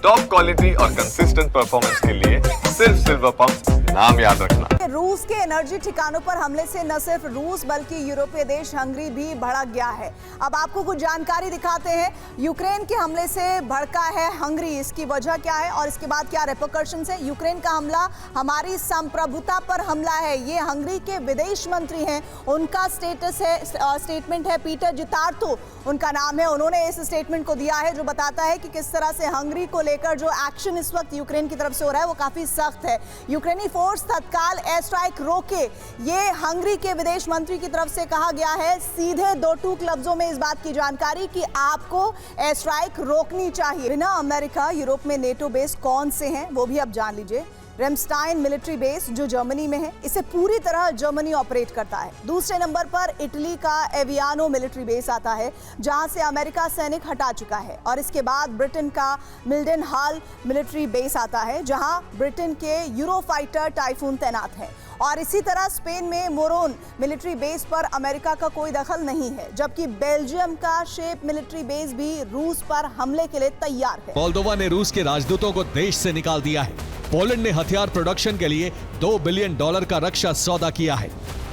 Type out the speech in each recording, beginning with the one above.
Top quality और consistent performance के लिए सिर्फ सिल्वर पंप नाम याद रखना। रूस के एनर्जी ठिकानों पर हमले से न सिर्फ रूस बल्कि यूरोपीय देश हंगरी भी भड़क गया है। अब आपको कुछ जानकारी दिखाते हैं। यूक्रेन के हमले से भड़का है हंगरी, इसकी वजह क्या है और इसके बाद क्या रिपरकशंस है। यूक्रेन का हमला हमारी संप्रभुता पर हमला है, ये हंगरी के विदेश मंत्री हैं, उनका स्टेटमेंट है। पीटर जितार्तो उनका नाम है। उन्होंने इस स्टेटमेंट को दिया है जो बताता है कि किस तरह से हंगरी को लेकर जो एक्शन इस वक्त यूक्रेन की तरफ से हो रहा है वो काफी सख्त है। यूक्रेनी फोर्स तत्काल एयर स्ट्राइक रोके, ये हंगरी के विदेश मंत्री की तरफ से कहा गया है। सीधे दो टूक लफ्जों में इस बात की जानकारी कि आपको एयर स्ट्राइक रोकनी चाहिए। बिना अमेरिका यूरोप में नेटो बेस कौन से हैं वो भी आप जान लीजिए। रेमस्टाइन मिलिट्री बेस जो जर्मनी में है, इसे पूरी तरह जर्मनी ऑपरेट करता है। दूसरे नंबर पर इटली का एवियानो मिलिट्री बेस आता है जहां से अमेरिका सैनिक हटा चुका है। और इसके बाद ब्रिटेन का मिल्डेनहाल मिलिट्री बेस आता है जहां ब्रिटेन के यूरोफाइटर टाइफून तैनात हैं। और इसी तरह स्पेन में मोरोन मिलिट्री बेस पर अमेरिका का कोई दखल नहीं है, जबकि बेल्जियम का शेप मिलिट्री बेस भी रूस पर हमले के लिए तैयार है। मोल्दोवा ने रूस के राजदूतों को देश से निकाल दिया है। पोलैंड ने हथियार प्रोडक्शन के लिए $2 बिलियन का रक्षा सौदा किया है।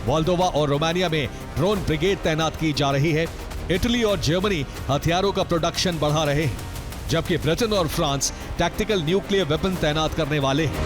मोल्दोवा और रोमानिया में ड्रोन ब्रिगेड तैनात की जा रही है। इटली और जर्मनी हथियारों का प्रोडक्शन बढ़ा रहे हैं, जबकि ब्रिटेन और फ्रांस टैक्टिकल न्यूक्लियर वेपन तैनात करने वाले हैं।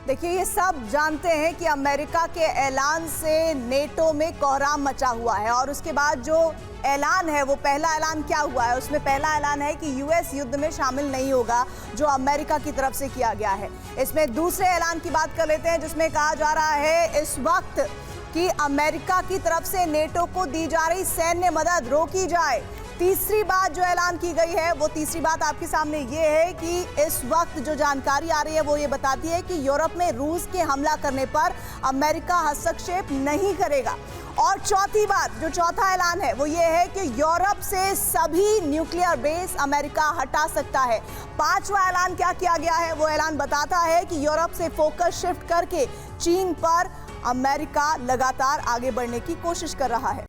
देखिए, ये सब जानते हैं कि अमेरिका के ऐलान से नेटो में कोहराम मचा हुआ है। और उसके बाद जो ऐलान है वो पहला ऐलान क्या हुआ है, उसमें पहला ऐलान है कि यूएस युद्ध में शामिल नहीं होगा, जो अमेरिका की तरफ से किया गया है। इसमें दूसरे ऐलान की बात कर लेते हैं जिसमें कहा जा रहा है इस वक्त कि अमेरिका की तरफ से नेटो को दी जा रही सैन्य मदद रोकी जाए। तीसरी बात जो ऐलान की गई है वो तीसरी बात आपके सामने ये है कि इस वक्त जो जानकारी आ रही है वो ये बताती है कि यूरोप में रूस के हमला करने पर अमेरिका हस्तक्षेप नहीं करेगा। और चौथी बात, जो चौथा ऐलान है वो ये है कि यूरोप से सभी न्यूक्लियर बेस अमेरिका हटा सकता है। पांचवा ऐलान क्या किया गया है, वो ऐलान बताता है कि यूरोप से फोकस शिफ्ट करके चीन पर अमेरिका लगातार आगे बढ़ने की कोशिश कर रहा है।